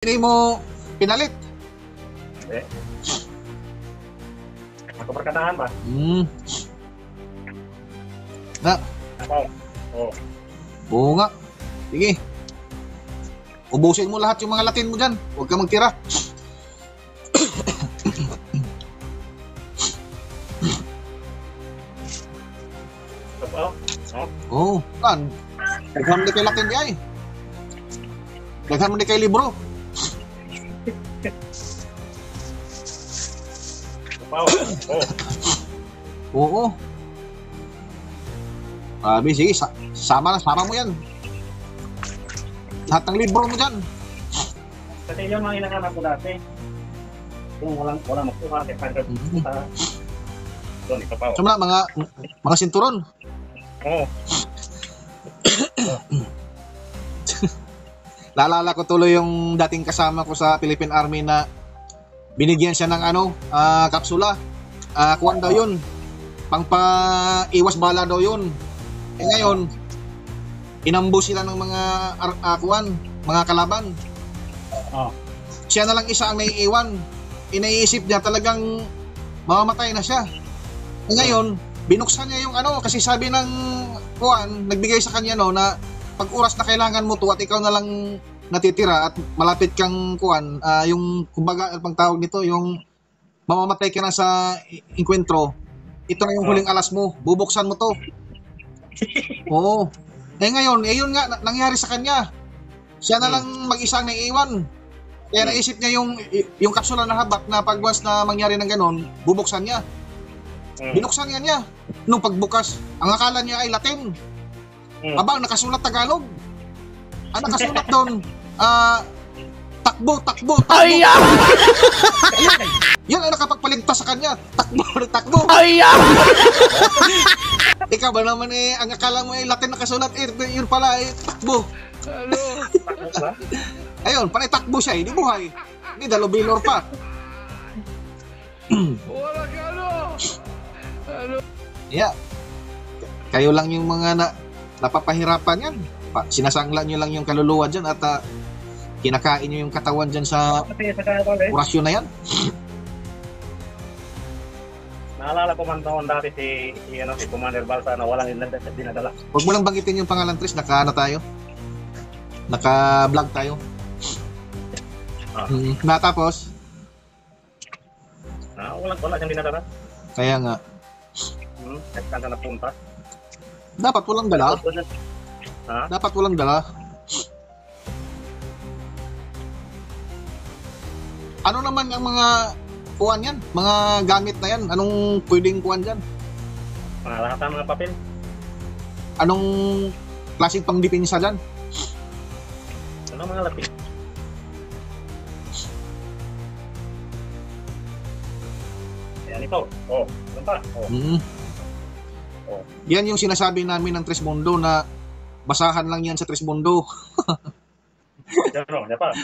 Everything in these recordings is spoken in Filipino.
Hindi mo pinalit. Eh. Ako perkataan ba? Na. Ako. Oh. Oo nga. Sige. Ubusin mo lahat yung mga Latin mo dyan. Huwag ka magtira. Oh. Oo. Kan. Daghan mo di kay Latin di ay. Daghan mo di kay libro. Oh. Oo. Sabi, sige. Sama mo yan. Lahat ng libro mo dyan. Kasi yun mga hinahanap ko dati. Yung walang makuha. Doon, ito pa. Sumala, mga sinturon. Oo. Naalala ko tuloy yung dating kasama ko sa Philippine Army na binigyan siya ng kapsula. Kuwan daw yun. Pangpa-iwas bala daw yun. Ngayon, inambush sila ng mga mga kalaban. Oh. Siya na lang isa ang naiiwan. Iniisip niya talagang mamamatay na siya. Ngayon, binuksan niya yung kasi sabi ng nagbigay sa kanya na pag oras na kailangan mo to at ikaw na lang natitira at malapit kang yung kumbaga pang tawag nito, yung mamamatay ka na sa inkwentro, ito na yung huling alas mo, bubuksan mo to. Oo. Ngayon, yun nga nangyari sa kanya. Siya na lang mag-isang naiiwan. Kaya naisip niya yung kapsula na habak na pag once na mangyari ng ganon, bubuksan niya. Binuksan niya. Nung pagbukas, ang akala niya ay Latin. Aba, nakasulat Tagalog. Ang nakasulat doon, takbo. Ay, yun ang nakapagpaligtas sa kanya. Takbo. Ay, ikaw ba naman ang akala mo ay Latin nakasulat, yun pala ay takbo. Ayun, panay takbo siya, hindi buhay. Hindi, dalobilor pa. Wala ka Yeah. Kayo lang yung mga napapahirapan yan. Sinasangla nyo lang yung kaluluwa dyan at kinakain nyo yung katawan dyan sa orasyon na yan. Naalala ko man taon dati si Commander Balsa na walang dinadala. Huwag mo lang banggitin yung pangalan, Tris. Tayo. Naka-vlog tayo. Natapos? Wala siyang dinadala. Kaya nga. Saan na napunta? Dapat walang dala. Ha? Dapat walang dala. Ano naman ang mga kuwan yan? Mga gamit na yan? Anong pwedeng kuwan dyan? Lahat ng mga papel. Anong klaseng pangdipinsa dyan? Ano mga lapis? Ayan ito. Ano pa? Yan yung sinasabi namin ng Tres Mundo na basahan lang yan sa Tres Mundo. Yan pa.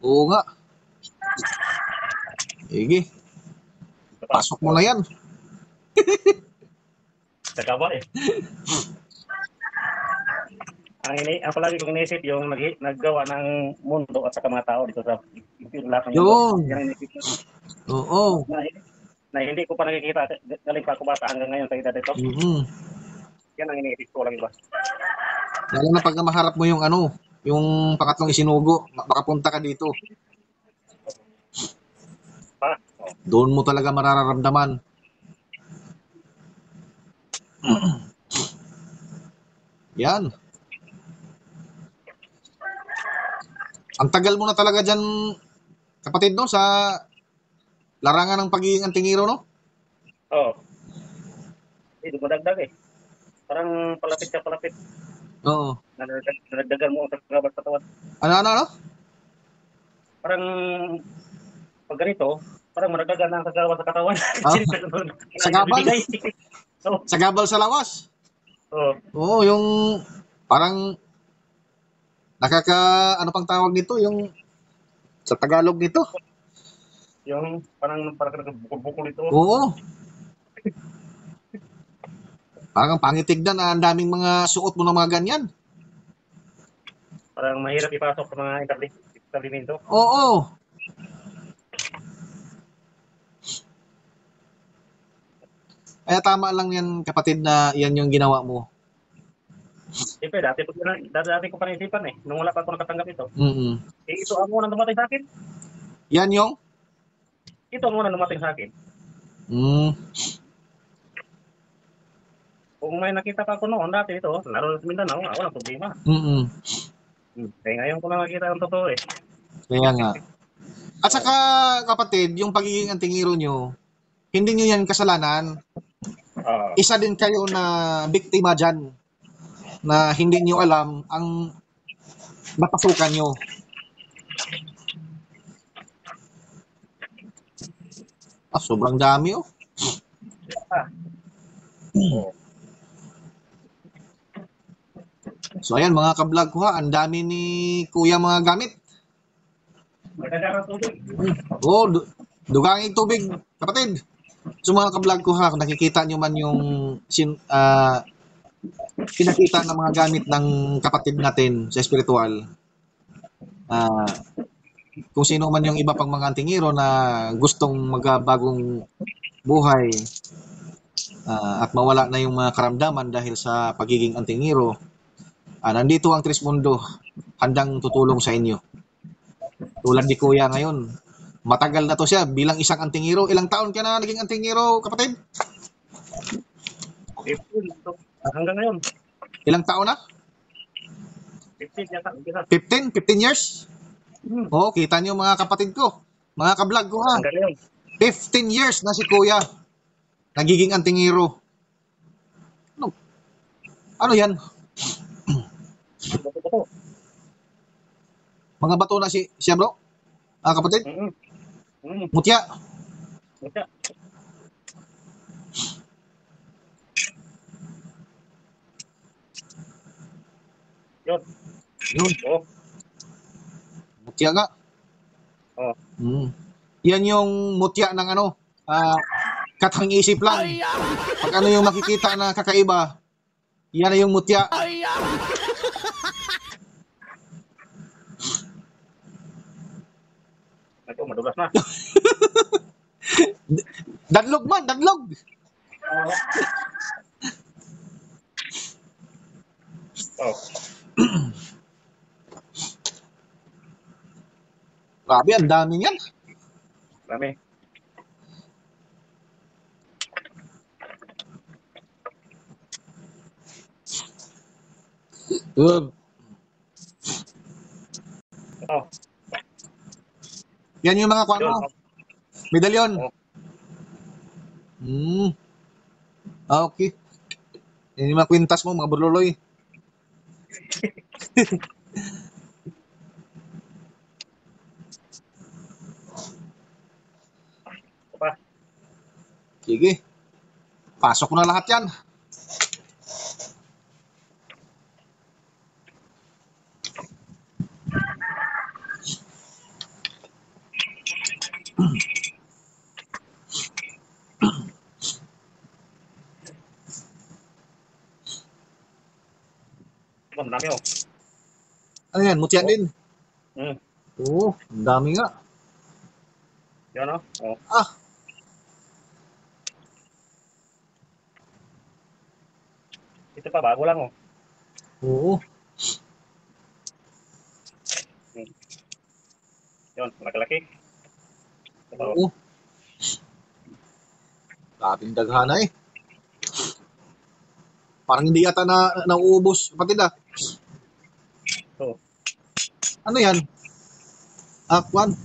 Oo nga. Sige. Pasok mo na yan. Nagkawa eh. Ang palagi kong inisip yung naggawa ng mundo at saka mga tao dito sa lahat ng yun. Oo. Na hindi ko pa nakikita galing pa ako bata hanggang ngayon sa edad ito. Yan ang iniisip ko lang iba. Lalo na pag maharap mo yung yung pangatlong isinugo, makapunta ka dito. Doon mo talaga mararamdaman. Yan. Ang tagal mo na talaga dyan, kapatid, sa larangan ng pagiging antingero, no? Oo. Dumadagdag eh. Parang palapit. Oo. Nadagdagan mo ang sagrabat katawan. Ano? Parang pag ganito, parang madagdagan ang sagrabat sa katawan. Sagabal? Sagabal sa lawas? Oo, yung parang ano pang tawag nito? Yung sa Tagalog nito? Yung parang bukol-bukol ito. Oo. Parang pangitignan na ang daming mga suot mo ng mga ganyan. Parang mahirap ipasok sa mga internet. establishmento. Oo. Kaya tama lang yan, kapatid, na yan yung ginawa mo. Siyempre, dati ko pa naisipan eh, nung wala pa ako nakatanggap ito. Mm-mm. Eh, ito ang unang dumating sa akin. Yan yung? Ito ang unang dumating sa akin. Mm. Kung may nakita pa ako noon dati ito, lalo na sa Mindanao, walang problema. Mm-mm. Kaya ngayon ko na nakita ang totoo eh. Kaya nga. At saka, kapatid, yung pagiging antingiro nyo, hindi nyo yan kasalanan. Isa din kayo na biktima dyan, na hindi nyo alam ang napasukan nyo. Sobrang dami oh. So ayan mga ka-vlog ko ha, ang dami ni Kuya mga gamit. Oh, duganging tubig, kapatid. So mga ka-vlog ko ha, kung nakikita nyo man yung pinakita ng mga gamit ng kapatid natin sa spiritual. Kung sino man yung iba pang mga antingiro na gustong magbagong buhay at mawala na yung mga karamdaman dahil sa pagiging antingiro, nandito ang Trismundo, handang tutulong sa inyo. Tulad ni Kuya ngayon, matagal na to siya bilang isang antingiro. Ilang taon ka na naging antingiro, kapatid? 15 hanggang ngayon. Ilang taon na? 15 yata. 15 years? Oo, kita niyo mga kapatid ko, mga ka-vlog ko ha. 15 years na si Kuya nagiging antingiro. Ano yan? Mga bato na siya bro? Kapatid? Mutya? Mutya. Yun. Oh. Mutya nga. Oh. Yan yung mutya ng ano, katang isip lang. Pag ano yung makikita na kakaiba, yan na yung mutya. Ito, madulas na. Dadlog man, dadlog. Oh. Grabe, ang dami yan. Dami. Oh. Yan yung mga kuwan mo. Medalyon. Okay. Yan yung mga kwintas mo, mga burluloy. Sige. Pasok ko na lahat yan. Ang dami oh. Ano yan? Mutyan din? Oo, ang dami nga. Yan oh. Ito pa, bago lang oh. Oo. Yun, malaki-laki. Oo. Daming daghana eh. Parang hindi yata nauubos. Kapatid Ano yan? Kwan?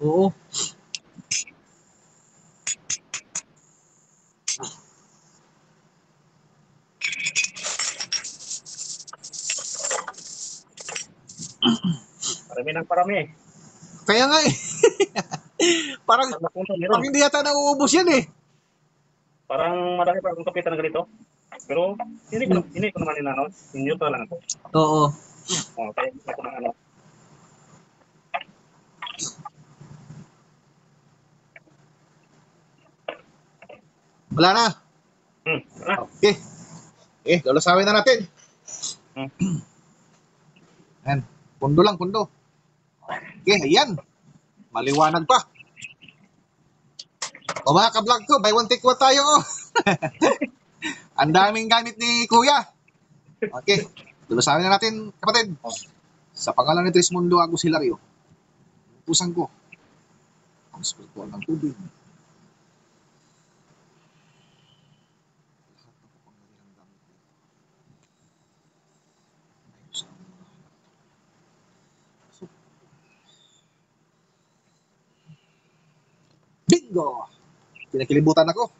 Oo. Parami ng parami eh. Kaya nga eh. parang hindi yata nauubos yan eh. Parang madami pa akong kapitan ng ganito. Pero hindi ko naman inano. Inyo pa lang ako. Oo. Kaya ako ng ano. Wala na. Okay. Lalasawin na natin. Ayan. Pundo lang, pundo. Okay, ayan. Maliwanag pa. O mga ka-vlog ko, buy one take one tayo. Oh. Ang daming gamit ni Kuya. Okay. Lulusamin na natin, kapatid. Sa pangalan ni Trismundo Agus Hilario, utusan ko ang spiritual ng tubig. Bingo! Pinakilibutan ako.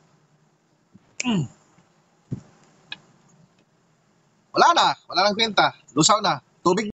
Wala na. Wala nang kwenta. Lusaw na. Tubig